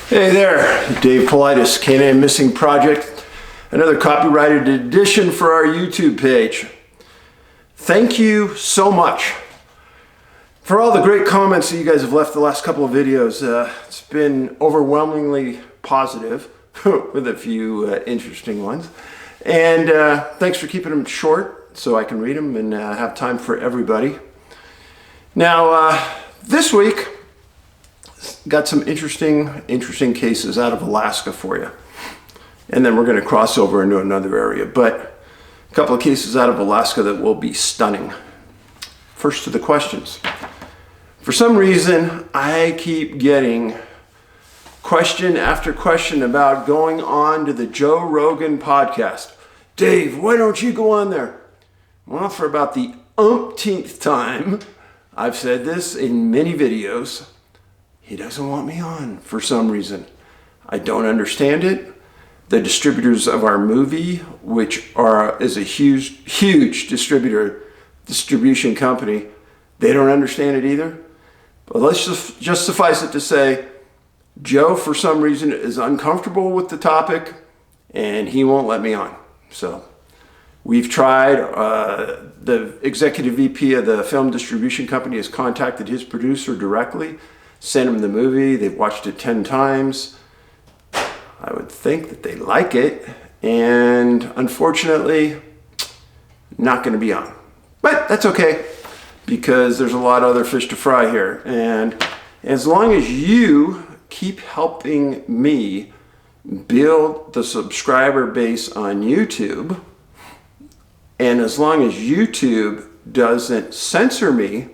Hey there, Davidpaulides, Kinney Missing Project, another copyrighted edition for our YouTube page. Thank you so much for all the great comments that you guys have left the last couple of videos. It's been overwhelmingly positive with a few interesting ones. And thanks for keeping them short so I can read them and have time for everybody. Now, this week, got some interesting cases out of Alaska for you. And then we're going to cross over into another area. But a couple of cases out of Alaska that will be stunning. First to the questions. For some reason, I keep getting question after question about going on to the Joe Rogan podcast. Dave, why don't you go on there? Well, for about the umpteenth time, I've said this in many videos. He doesn't want me on for some reason. I don't understand it. The distributors of our movie, which is a huge distribution company, they don't understand it either. But let's just suffice it to say, Joe, for some reason, is uncomfortable with the topic, and he won't let me on. So we've tried. The executive VP of the film distribution company has contacted his producer directly, sent him the movie. They've watched it 10 times. I would think that they like it. And unfortunately, not going to be on. But that's okay, because there's a lot of other fish to fry here. And as long as you keep helping me build the subscriber base on YouTube, and as long as YouTube doesn't censor me,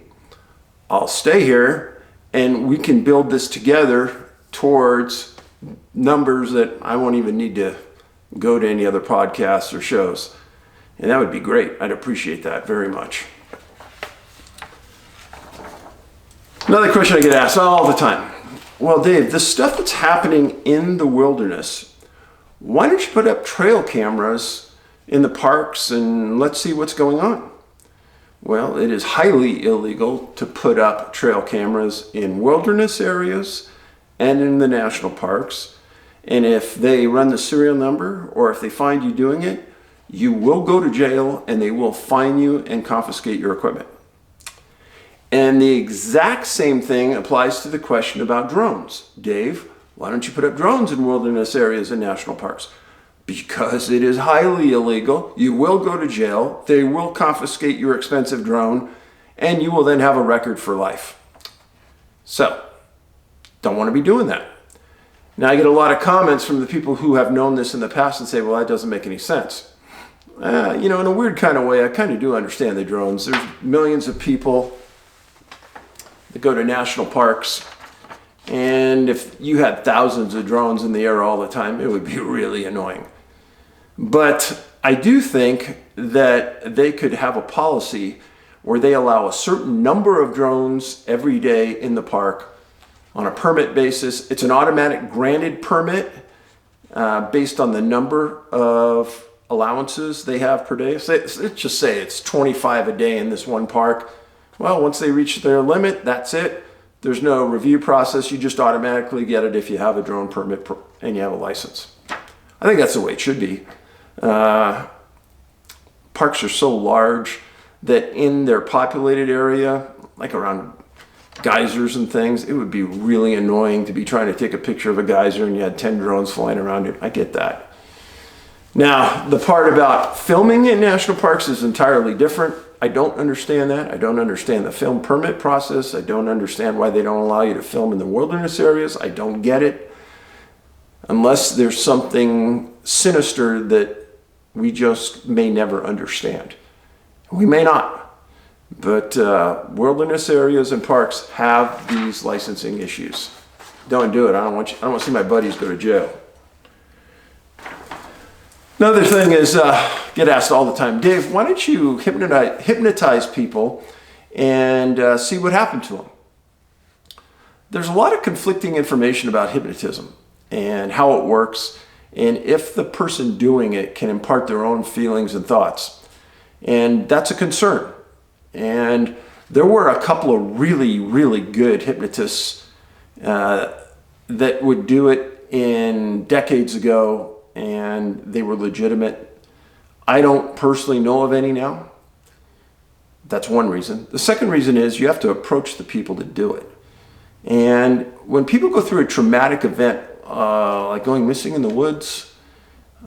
I'll stay here. And we can build this together towards numbers that I won't even need to go to any other podcasts or shows. And that would be great. I'd appreciate that very much. Another question I get asked all the time. Well, Dave, the stuff that's happening in the wilderness, why don't you put up trail cameras in the parks and let's see what's going on? Well, it is highly illegal to put up trail cameras in wilderness areas and in the national parks. And if they run the serial number or if they find you doing it, you will go to jail and they will fine you and confiscate your equipment. And the exact same thing applies to the question about drones. Dave, why don't you put up drones in wilderness areas and national parks? Because it is highly illegal. You will go to jail. They will confiscate your expensive drone, and you will then have a record for life. So, don't want to be doing that. Now, I get a lot of comments from the people who have known this in the past and say, well, that doesn't make any sense. In a weird kind of way, I kind of do understand the drones. There's millions of people that go to national parks. And if you had thousands of drones in the air all the time, it would be really annoying. But I do think that they could have a policy where they allow a certain number of drones every day in the park on a permit basis. It's an automatic granted permit based on the number of allowances they have per day. So let's just say it's 25 a day in this one park. Well, once they reach their limit, that's it. There's no review process. You just automatically get it if you have a drone permit and you have a license. I think that's the way it should be. Parks are so large that in their populated area, like around geysers and things, it would be really annoying to be trying to take a picture of a geyser and you had 10 drones flying around it. I get that. Now, the part about filming in national parks is entirely different. I don't understand that. I don't understand the film permit process. I don't understand why they don't allow you to film in the wilderness areas. I don't get it. Unless there's something sinister that we just may never understand. We may not. But wilderness areas and parks have these licensing issues. Don't do it. I don't want to see my buddies go to jail. Another thing is, get asked all the time, Dave, why don't you hypnotize people and see what happened to them? There's a lot of conflicting information about hypnotism and how it works, and if the person doing it can impart their own feelings and thoughts. And that's a concern. And there were a couple of really, really good hypnotists that would do it in decades ago and they were legitimate. I don't personally know of any now. That's one reason. The second reason is you have to approach the people that do it. And when people go through a traumatic event, like going missing in the woods,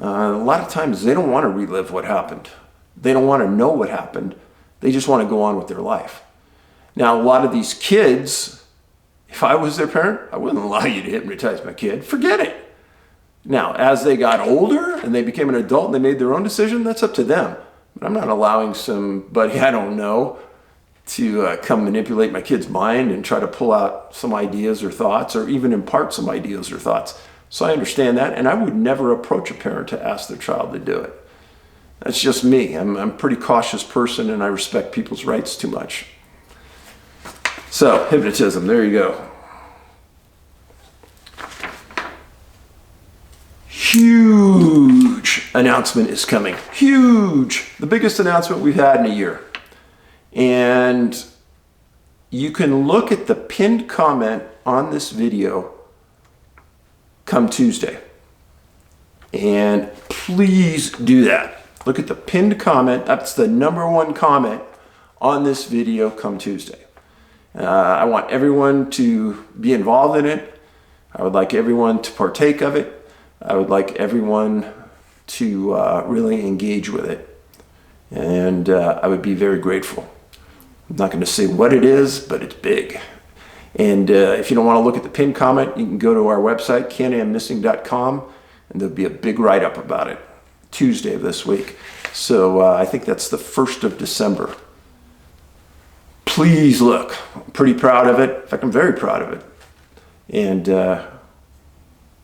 a lot of times they don't want to relive what happened. They don't want to know what happened. They just want to go on with their life. Now, a lot of these kids, if I was their parent, I wouldn't allow you to hypnotize my kid. Forget it. Now, as they got older and they became an adult and they made their own decision, that's up to them. But I'm not allowing somebody I don't know to come manipulate my kid's mind and try to pull out some ideas or thoughts or even impart some ideas or thoughts. So I understand that, and I would never approach a parent to ask their child to do it. That's just me. I'm a pretty cautious person, and I respect people's rights too much. So, hypnotism, there you go. Huge announcement is coming. Huge. The biggest announcement we've had in a year. And you can look at the pinned comment on this video come Tuesday. And please do that. Look at the pinned comment. That's the #1 comment on this video come Tuesday. I want everyone to be involved in it. I would like everyone to partake of it. I would like everyone to really engage with it. And I would be very grateful. I'm not going to say what it is, but it's big. And if you don't want to look at the pinned comment, you can go to our website, canamissing.com, and there'll be a big write-up about it Tuesday of this week. So I think that's the 1st of December. Please look. I'm pretty proud of it. In fact, I'm very proud of it. And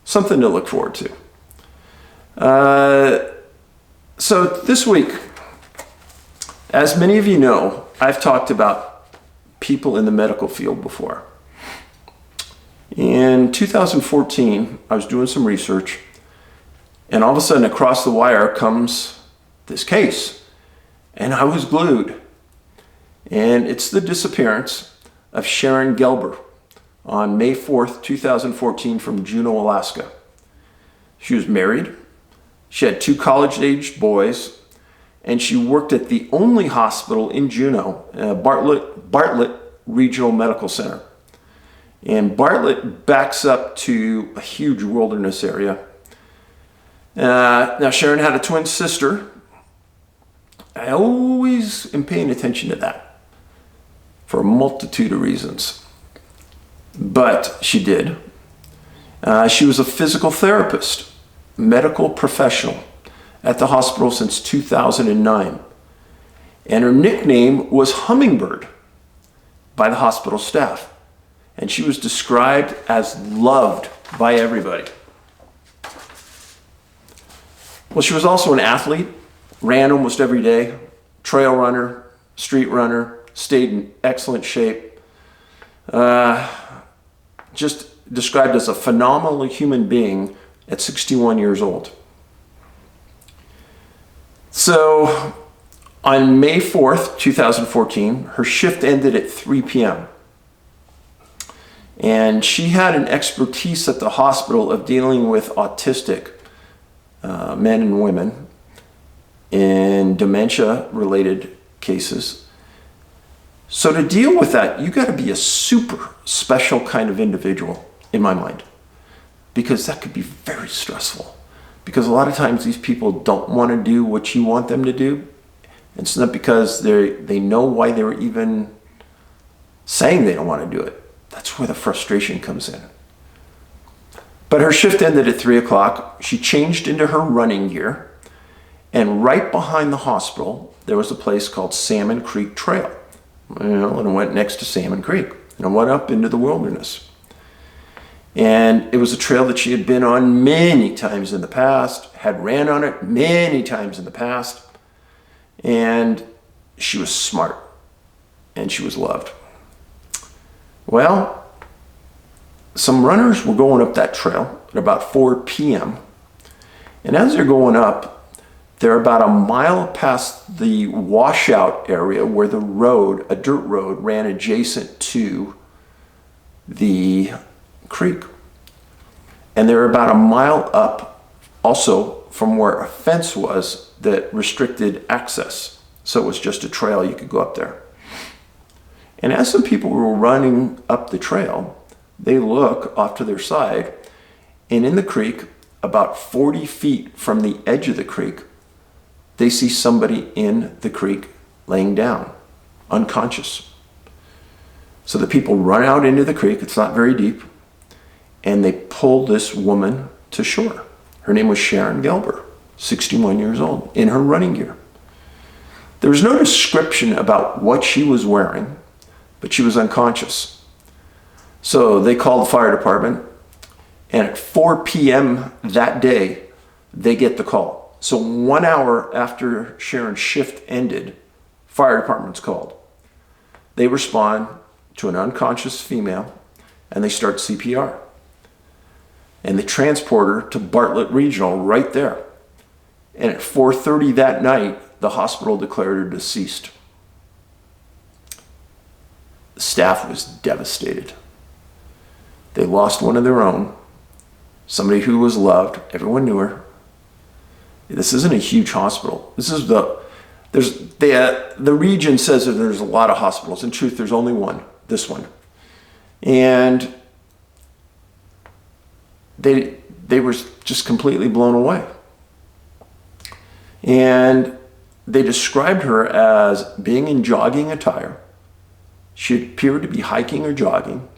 something to look forward to. So this week, as many of you know, I've talked about people in the medical field before. In 2014, I was doing some research, and all of a sudden across the wire comes this case, and I was glued. And it's the disappearance of Sharon Gilbert on May 4th, 2014 from Juneau, Alaska. She was married, she had 2 college-aged boys, and she worked at the only hospital in Juneau, Bartlett Regional Medical Center. And Bartlett backs up to a huge wilderness area. Now Sharon had a twin sister. I always am paying attention to that for a multitude of reasons. But she did. She was a physical therapist, medical professional at the hospital since 2009. And her nickname was Hummingbird by the hospital staff. And she was described as loved by everybody. Well, she was also an athlete, ran almost every day, trail runner, street runner, stayed in excellent shape. Just described as a phenomenal human being at 61 years old. So on May 4th, 2014, her shift ended at 3 p.m. And she had an expertise at the hospital of dealing with autistic men and women in dementia-related cases. So to deal with that, you got to be a super special kind of individual, in my mind, because that could be very stressful. Because a lot of times these people don't want to do what you want them to do. It's not because they know why they're even saying they don't want to do it. That's where the frustration comes in. But her shift ended at 3 o'clock. She changed into her running gear. And right behind the hospital, there was a place called Salmon Creek Trail. And I went next to Salmon Creek. And I went up into the wilderness. And it was a trail that she had been on many times in the past, had ran on it many times in the past. And she was smart. And she was loved. Well, some runners were going up that trail at about 4 p.m. And as they're going up, they're about a mile past the washout area where the road, a dirt road, ran adjacent to the creek. And they were about a mile up also from where a fence was that restricted access. So it was just a trail, you could go up there. And as some people were running up the trail, they look off to their side, and in the creek, about 40 feet from the edge of the creek, they see somebody in the creek laying down, unconscious. So the people run out into the creek, it's not very deep, and they pull this woman to shore. Her name was Sharon Gilbert, 61 years old, in her running gear. There was no description about what she was wearing, but she was unconscious. So they called the fire department, and at 4 p.m. that day, they get the call. So 1 hour after Sharon's shift ended, fire department's called. They respond to an unconscious female, and they start CPR. And they transport her to Bartlett Regional right there. And at 4:30 that night, the hospital declared her deceased. The staff was devastated. They lost one of their own, somebody who was loved. Everyone knew her. This isn't a huge hospital. This is the region says that there's a lot of hospitals. In truth, there's only one, this one. And they were just completely blown away. And they described her as being in jogging attire. She appeared to be hiking or jogging.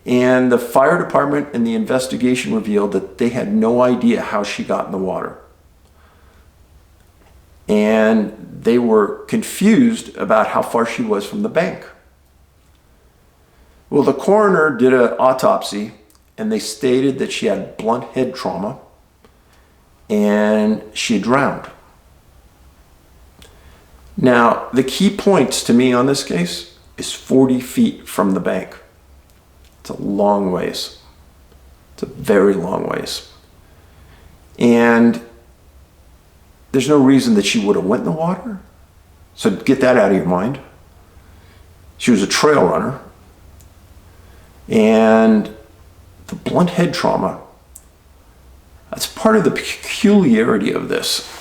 And the fire department and the investigation revealed that they had no idea how she got in the water. And they were confused about how far she was from the bank. Well, the coroner did an autopsy, and they stated that she had blunt head trauma and she had drowned. Now, the key points to me on this case is 40 feet from the bank. It's a long ways. It's a very long ways. And there's no reason that she would have went in the water. So get that out of your mind. She was a trail runner. And the blunt head trauma, that's part of the peculiarity of this.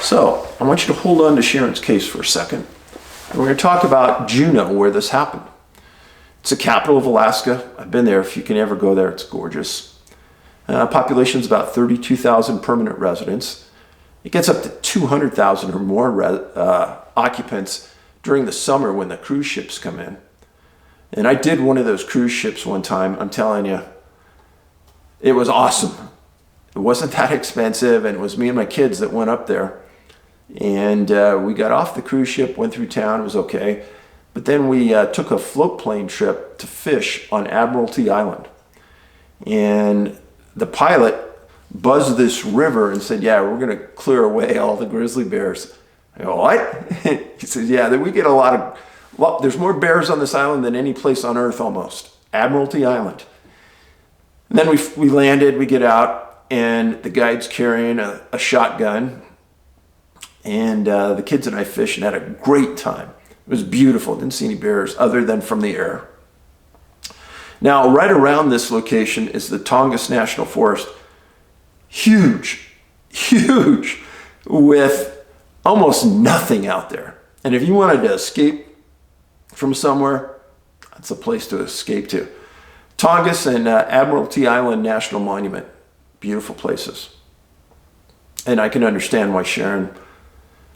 So I want you to hold on to Sharon's case for a second. And we're going to talk about Juneau, where this happened. It's the capital of Alaska. I've been there. If you can ever go there, it's gorgeous. Population's about 32,000 permanent residents. It gets up to 200,000 or more occupants during the summer when the cruise ships come in. And I did one of those cruise ships one time. I'm telling you, it was awesome. It wasn't that expensive, and it was me and my kids that went up there. And we got off the cruise ship, went through town, it was okay. But then we took a float plane trip to fish on Admiralty Island. And the pilot buzzed this river and said, yeah, we're going to clear away all the grizzly bears. I go, what? He says, yeah, we get a lot of, well, there's more bears on this island than any place on earth almost. Admiralty Island. And then we landed, we get out, and the guide's carrying a shotgun. And the kids and I fished and had a great time. It was beautiful. Didn't see any bears other than from the air. Now, right around this location is the Tongass National Forest. Huge, huge, with almost nothing out there. And if you wanted to escape from somewhere, that's a place to escape to. Tongass and Admiralty Island National Monument. Beautiful places. And I can understand why Sharon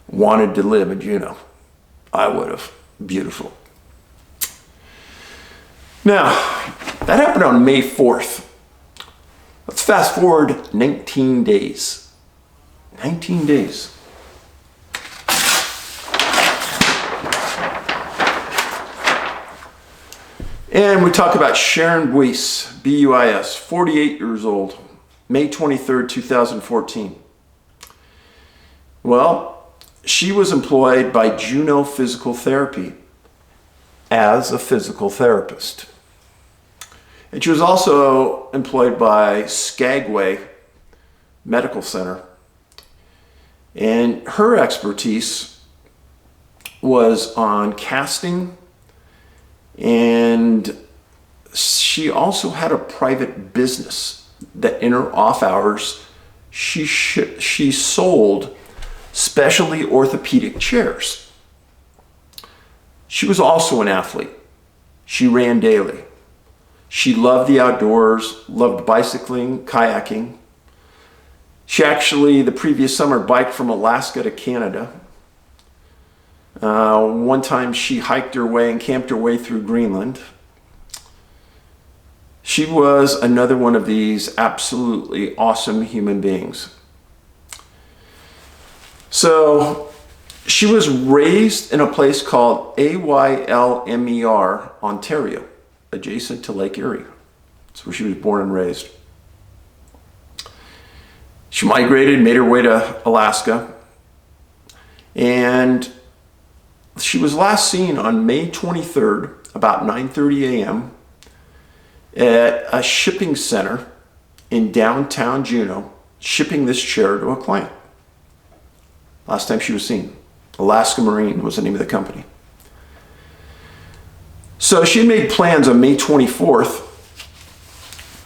wanted to live in Juneau. I would have. Beautiful. Now, that happened on May 4th. Let's fast forward 19 days. 19 days. And we talk about Sharon Buis, B-U-I-S, 48 years old, May 23rd, 2014. Well, she was employed by Juneau Physical Therapy as a physical therapist. And she was also employed by Skagway Medical Center. And her expertise was on casting, and she also had a private business that in her off hours, she sold specialty orthopedic chairs. She was also an athlete. She ran daily. She loved the outdoors, loved bicycling, kayaking. She actually, the previous summer, biked from Alaska to Canada. One time she hiked her way and camped her way through Greenland. She was another one of these absolutely awesome human beings. So she was raised in a place called Aylmer, Ontario, adjacent to Lake Erie. That's where she was born and raised. She migrated, made her way to Alaska, and she was last seen on May 23rd, about 9:30 a.m., at a shipping center in downtown Juneau, shipping this chair to a client. Last time she was seen. Alaska Marine was the name of the company. So she made plans on May 24th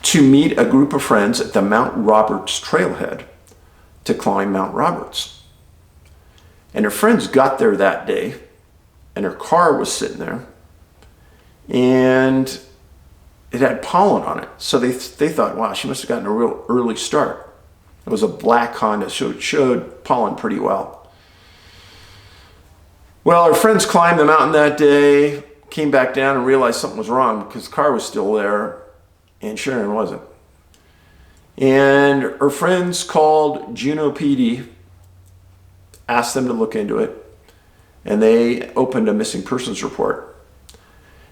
to meet a group of friends at the Mount Roberts trailhead to climb Mount Roberts. And her friends got there that day, and her car was sitting there, and it had pollen on it. So they thought, wow, she must have gotten a real early start. It was a black Honda, so it showed pollen pretty well. Well, her friends climbed the mountain that day, came back down and realized something was wrong because the car was still there and Sharon wasn't. And her friends called Juneau PD, asked them to look into it, and they opened a missing persons report.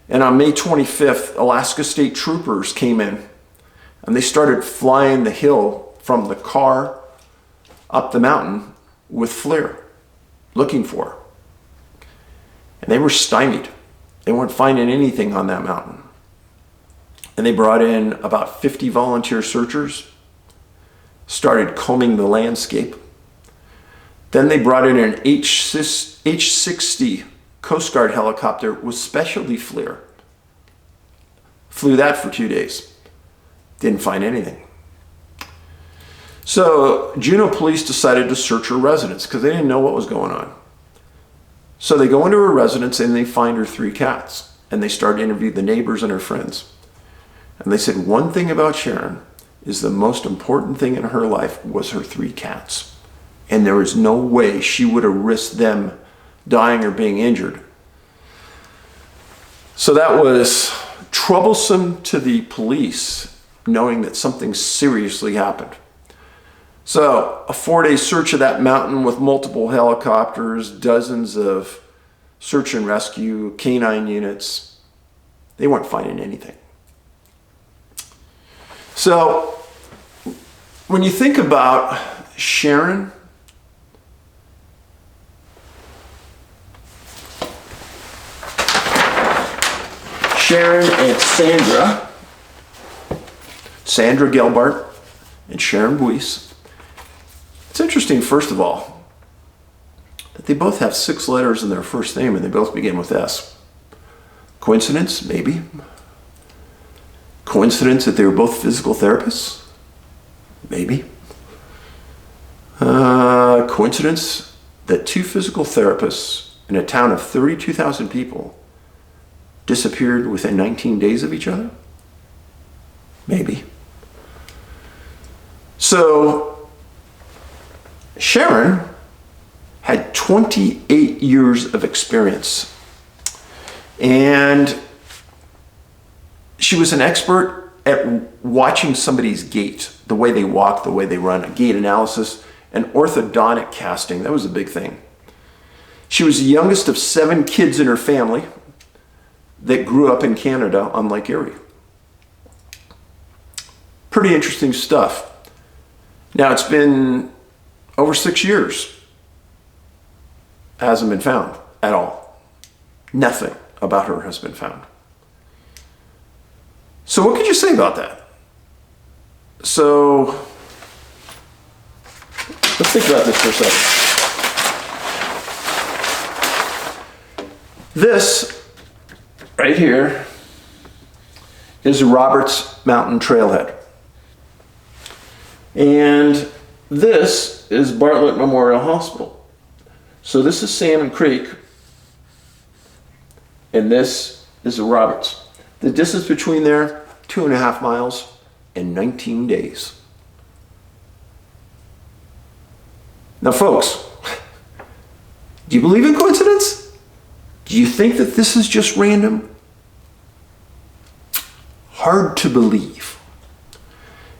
And on May 25th, Alaska State Troopers came in and they started flying the hill from the car up the mountain with FLIR, looking for her. And they were stymied. They weren't finding anything on that mountain. And they brought in about 50 volunteer searchers, started combing the landscape. Then they brought in an H-60 Coast Guard helicopter with specialty FLIR. Flew that for 2 days. Didn't find anything. So Juneau police decided to search her residence because they didn't know what was going on. So they go into her residence and they find her 3 cats. And they start to interview the neighbors and her friends. And they said one thing about Sharon is the most important thing in her life was her 3 cats. And there was no way she would have risked them dying or being injured. So that was troublesome to the police, knowing that something seriously happened. So a 4-day search of that mountain with multiple helicopters, dozens of search and rescue, canine units, they weren't finding anything. So when you think about Sharon, and Sandra, Sharon Gilbert and Sharon Buis, it's interesting, first of all, that they both have 6 letters in their first name and they both begin with S. Coincidence? Maybe. Coincidence that they were both physical therapists? Maybe. Coincidence that 2 physical therapists in a town of 32,000 people disappeared within 19 days of each other? Maybe. So Sharon had 28 years of experience, and she was an expert at watching somebody's gait, the way they walk, the way they run, a gait analysis, and orthodontic casting. That was a big thing. She was the youngest of 7 kids in her family that grew up in Canada on Lake Erie. Pretty interesting stuff. Now, it's been over 6 years. Hasn't been found at all. Nothing about her has been found. So what could you say about that? So let's think about this for a second. This right here is the Roberts Mountain Trailhead. And this is Bartlett Memorial Hospital. So this is Salmon Creek, and this is the Roberts. The distance between there, 2.5 miles in 19 days. Now folks, do you believe in coincidence? Do you think that this is just random? Hard to believe.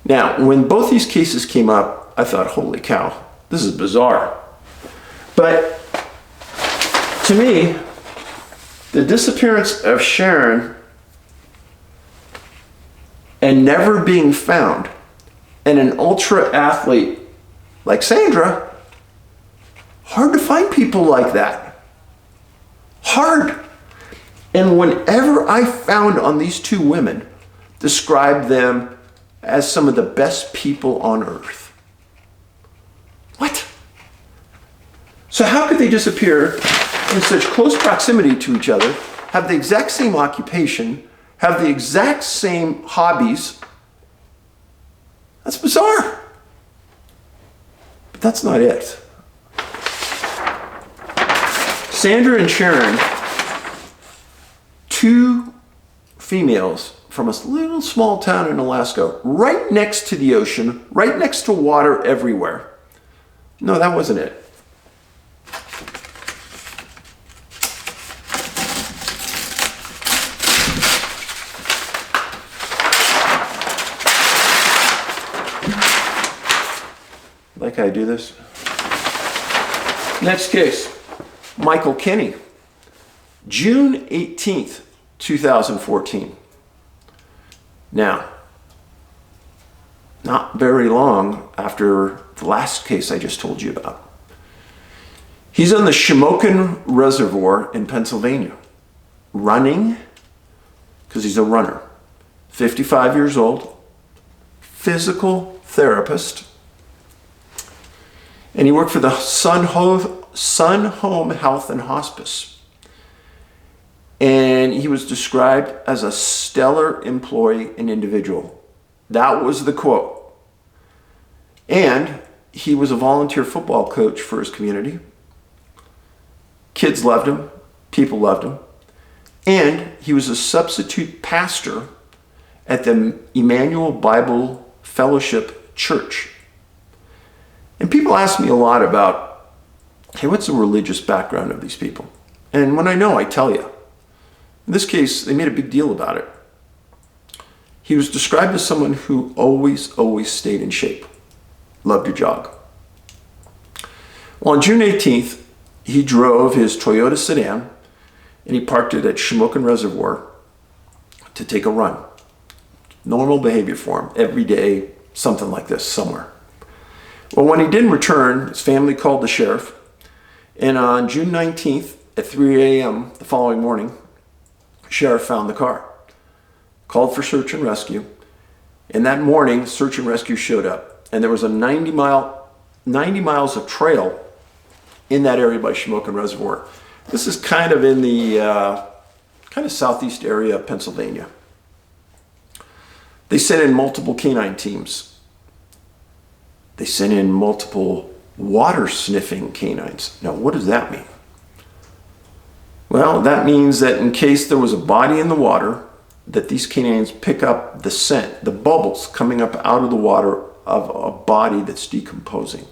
Now, when both these cases came up, I thought, holy cow, this is bizarre. But to me, the disappearance of Sharon and never being found, and an ultra athlete like Sandra, hard to find people like that. Hard. And whenever I found on these two women, described them as some of the best people on earth. What? So how could they disappear in such close proximity to each other, have the exact same occupation, have the exact same hobbies? That's bizarre. But that's not it. Sandra and Sharon, two females from a little small town in Alaska, right next to the ocean, right next to water everywhere. No, that wasn't it. Like I do this. Next case, Michael Kinney, June 18th, 2014. Now, not very long after the last case I just told you about. He's on the Shamokin Reservoir in Pennsylvania, running, because he's a runner, 55 years old, physical therapist, and he worked for the Sun Home Health and Hospice. And he was described as a stellar employee and individual. That was the quote. And he was a volunteer football coach for his community. Kids loved him. People loved him. And he was a substitute pastor at the Emmanuel Bible Fellowship Church. And people ask me a lot about, hey, what's the religious background of these people? And when I know, I tell you. In this case, they made a big deal about it. He was described as someone who always stayed in shape, loved to jog. Well, on June 18th, he drove his Toyota sedan and he parked it at Shamokin Reservoir to take a run. Normal behavior for him, every day, something like this somewhere. Well, when he didn't return, his family called the sheriff, and on June 19th at 3 a.m. the following morning, sheriff found the car, called for search and rescue, and that morning search and rescue showed up, and there was a 90 miles of trail in that area by Shamokin Reservoir. This is kind of in the southeast area of Pennsylvania. They sent in multiple canine teams. They sent in multiple water sniffing canines. Now, what does that mean? Well, that means that in case there was a body in the water, that these canines pick up the scent, the bubbles coming up out of the water of a body that's decomposing.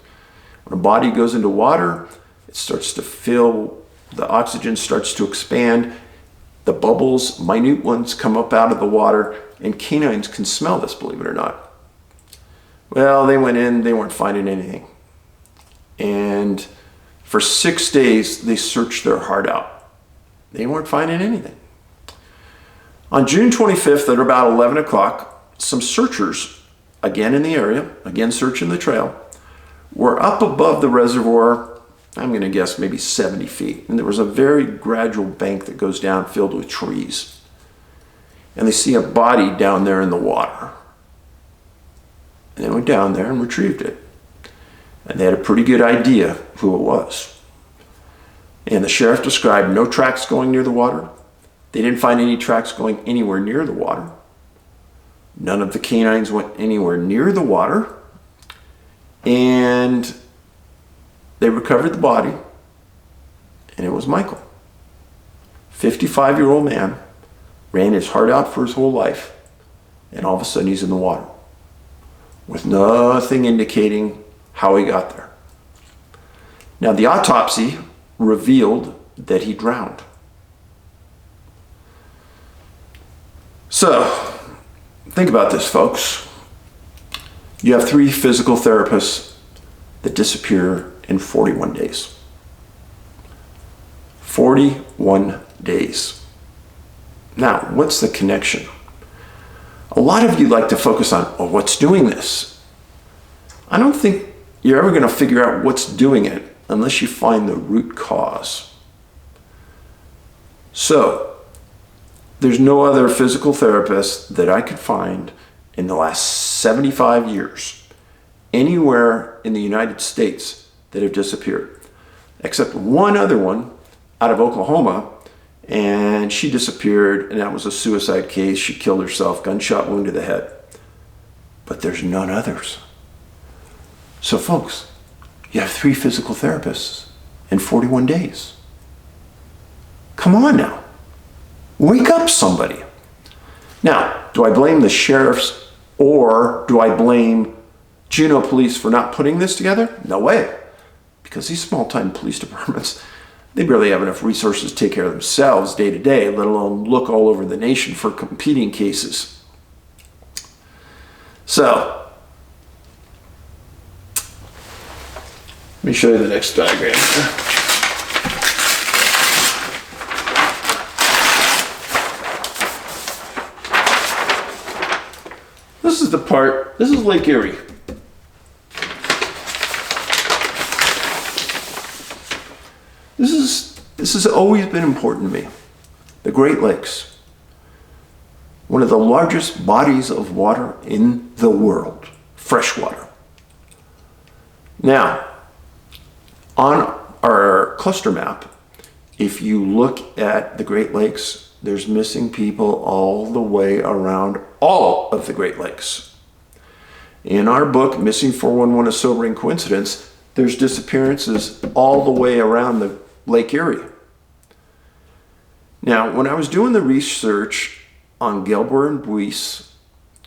When a body goes into water, it starts to fill, the oxygen starts to expand, the bubbles, minute ones, come up out of the water, and canines can smell this, believe it or not. Well, they went in, they weren't finding anything. And for 6 days, they searched their heart out. They weren't finding anything. On June 25th at about 11 o'clock, some searchers, again in the area, again searching the trail, were up above the reservoir, I'm going to guess maybe 70 feet. And there was a very gradual bank that goes down filled with trees. And they see a body down there in the water. And they went down there and retrieved it. And they had a pretty good idea who it was. And the sheriff described no tracks going near the water. They didn't find any tracks going anywhere near the water. None of the canines went anywhere near the water, and they recovered the body, and it was Michael. 55-year-old man, ran his heart out for his whole life, and all of a sudden he's in the water with nothing indicating how he got there. Now, the autopsy revealed that he drowned. So, think about this, folks. You have 3 physical therapists that disappear in 41 days. 41 days. Now, what's the connection? A lot of you like to focus on, oh, what's doing this? I don't think you're ever going to figure out what's doing it unless you find the root cause. So, there's no other physical therapist that I could find in the last 75 years anywhere in the United States that have disappeared, except one other one out of Oklahoma, and she disappeared, and that was a suicide case. She killed herself, gunshot wound to the head. But there's none others. So folks, you have 3 physical therapists in 41 days. Come on now. Wake up, somebody. Now, do I blame the sheriffs or do I blame Juneau police for not putting this together? No way. Because these small-time police departments, they barely have enough resources to take care of themselves day to day, let alone look all over the nation for competing cases. So, let me show you the next diagram. This is the part, this is Lake Erie. This has always been important to me. The Great Lakes, one of the largest bodies of water in the world, fresh water. Now, on our cluster map, if you look at the Great Lakes, there's missing people all the way around all of the Great Lakes. In our book, Missing 411: A Sobering Coincidence, there's disappearances all the way around the Lake Erie. Now, when I was doing the research on Gilbert and Buis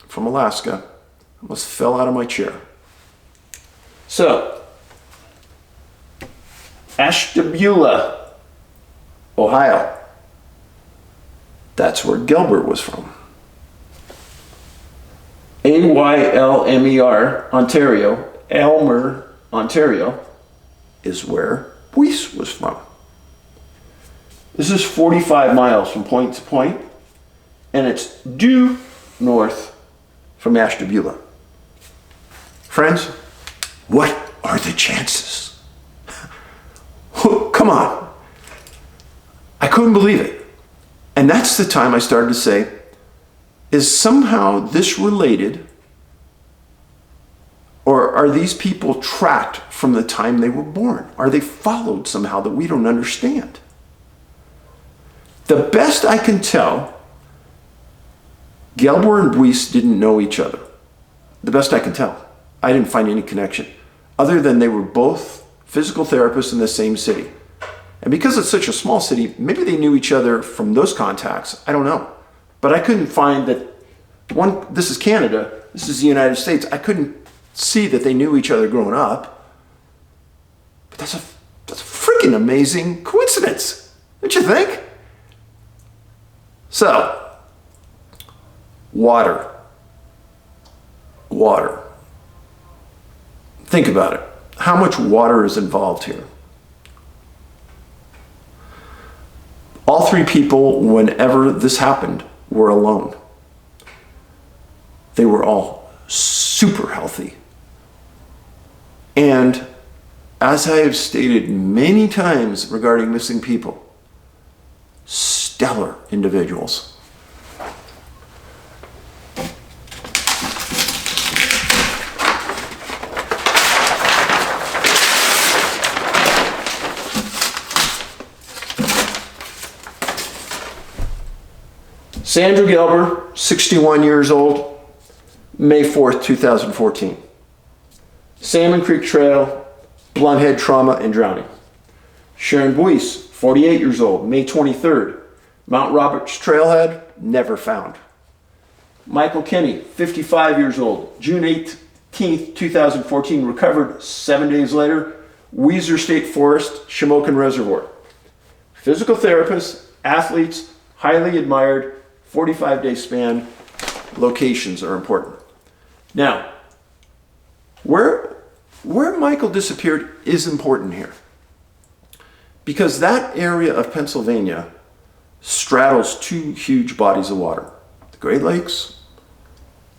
from Alaska, I almost fell out of my chair. So, Ashtabula, Ohio. That's where Gilbert was from. Aylmer, Ontario, Aylmer, Ontario, is where Buis was from. This is 45 miles from point to point, and it's due north from Ashtabula. Friends, what are the chances? Come on. I couldn't believe it. And that's the time I started to say, is somehow this related, or are these people tracked from the time they were born? Are they followed somehow that we don't understand? The best I can tell, Gilbert and Buis didn't know each other. The best I can tell. I didn't find any connection, other than they were both physical therapists in the same city. And because it's such a small city, maybe they knew each other from those contacts. I don't know. But I couldn't find that, one, this is Canada, this is the United States. I couldn't see that they knew each other growing up. But that's a freaking amazing coincidence, don't you think? So, water. Think about it. How much water is involved here? All 3 people, whenever this happened, were alone. They were all super healthy. And as I have stated many times regarding missing people, stellar individuals. Sandra Gilbert, 61 years old, May 4th, 2014. Salmon Creek Trail, blunt head trauma and drowning. Sharon Buis, 48 years old, May 23rd. Mount Roberts Trailhead, never found. Michael Kinney, 55 years old, June 18th, 2014, recovered 7 days later, Weiser State Forest, Shamokin Reservoir. Physical therapists, athletes, highly admired, 45-day span, locations are important. Now, where Michael disappeared is important here, because that area of Pennsylvania straddles two huge bodies of water, the Great Lakes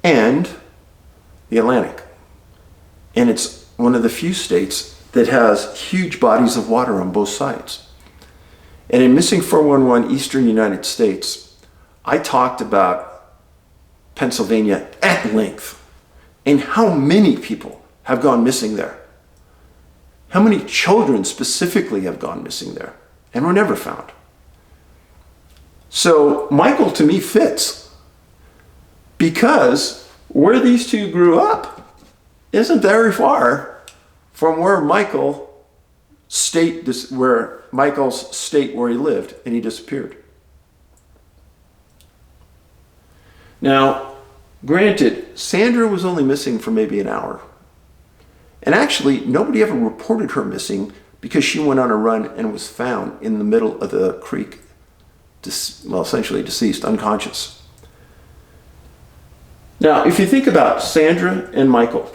and the Atlantic. And it's one of the few states that has huge bodies of water on both sides. And in Missing 411 Eastern United States, I talked about Pennsylvania at length and how many people have gone missing there. How many children specifically have gone missing there and were never found. So Michael, to me, fits, because where these two grew up isn't very far from where Michael's state where he lived, and he disappeared. Now, granted, Sandra was only missing for maybe an hour. And actually, nobody ever reported her missing because she went on a run and was found in the middle of the creek, essentially deceased, unconscious. Now, if you think about Sandra and Michael,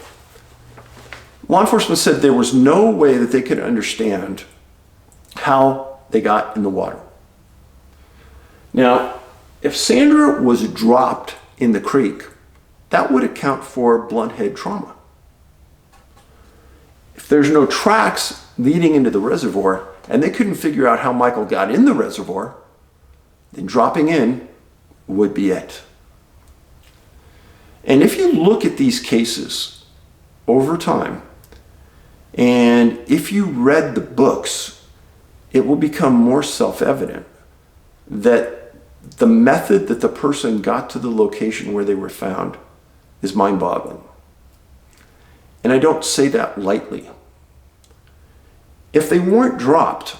law enforcement said there was no way that they could understand how they got in the water. Now, if Sandra was dropped in the creek, that would account for blunt head trauma. If there's no tracks leading into the reservoir, and they couldn't figure out how Michael got in the reservoir, then dropping in would be it. And if you look at these cases over time, and if you read the books, it will become more self-evident that the method that the person got to the location where they were found is mind-boggling. And I don't say that lightly. If they weren't dropped,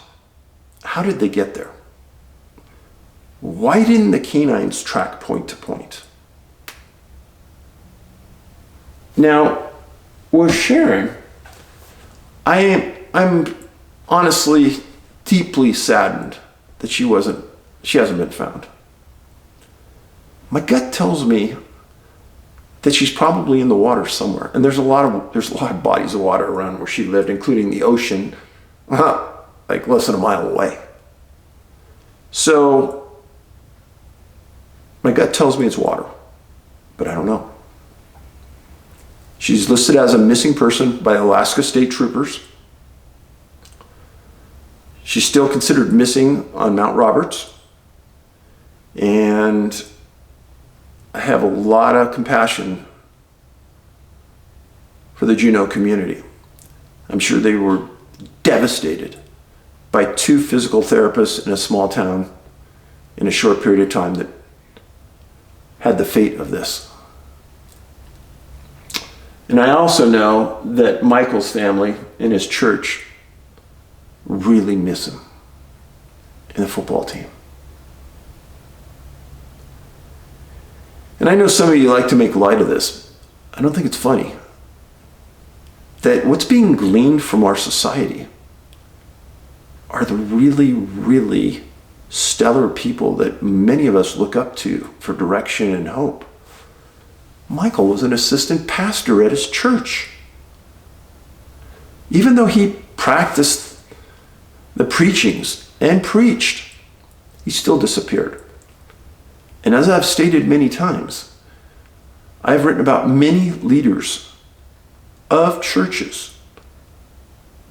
how did they get there? Why didn't the canines track point to point? Now, with Sharon, I'm honestly deeply saddened that she hasn't been found. My gut tells me that she's probably in the water somewhere, and there's a lot of bodies of water around where she lived, including the ocean, like less than a mile away. So my gut tells me it's water, but I don't know. She's listed as a missing person by Alaska State Troopers. She's still considered missing on Mount Roberts. And I have a lot of compassion for the Juneau community. I'm sure they were devastated by two physical therapists in a small town in a short period of time that had the fate of this. And I also know that Michael's family and his church really miss him in the football team. And I know some of you like to make light of this. I don't think it's funny. That what's being gleaned from our society are the really, really stellar people that many of us look up to for direction and hope. Michael was an assistant pastor at his church. Even though he practiced the preachings and preached, he still disappeared. And as I've stated many times, I've written about many leaders of churches,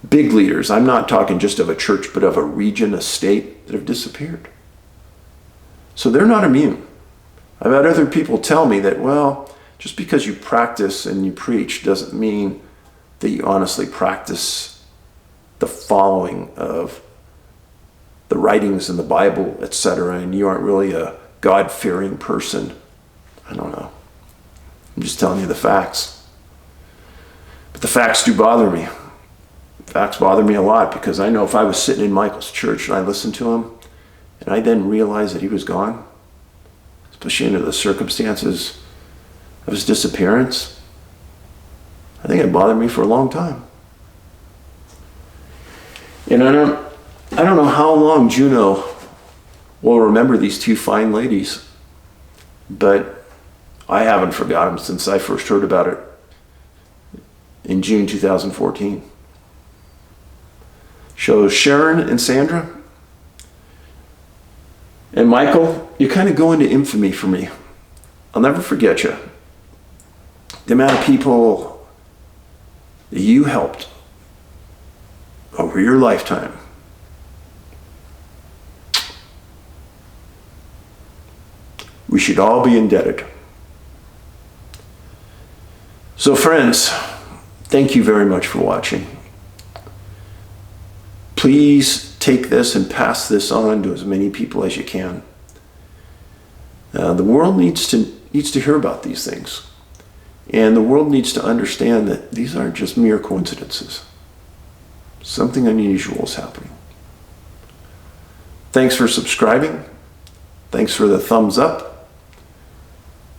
big leaders. I'm not talking just of a church, but of a region, a state that have disappeared. So they're not immune. I've had other people tell me that, well, just because you practice and you preach doesn't mean that you honestly practice the following of the writings in the Bible, etc., and you aren't really a God-fearing person. I don't know. I'm just telling you the facts. But the facts do bother me. Facts bother me a lot, because I know if I was sitting in Michael's church and I listened to him, and I then realized that he was gone, especially under the circumstances of his disappearance, I think it bothered me for a long time. And I don't know how long Juneau will remember these two fine ladies, but I haven't forgotten them since I first heard about it in June 2014. So Sharon and Sandra and Michael, you kind of go into infamy for me. I'll never forget you. The amount of people that you helped over your lifetime. We should all be indebted. So friends, thank you very much for watching. Please take this and pass this on to as many people as you can. The world needs to hear about these things. And the world needs to understand that these aren't just mere coincidences. Something unusual is happening. Thanks for subscribing. Thanks for the thumbs up.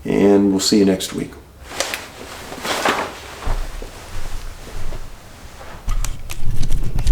And we'll see you next week.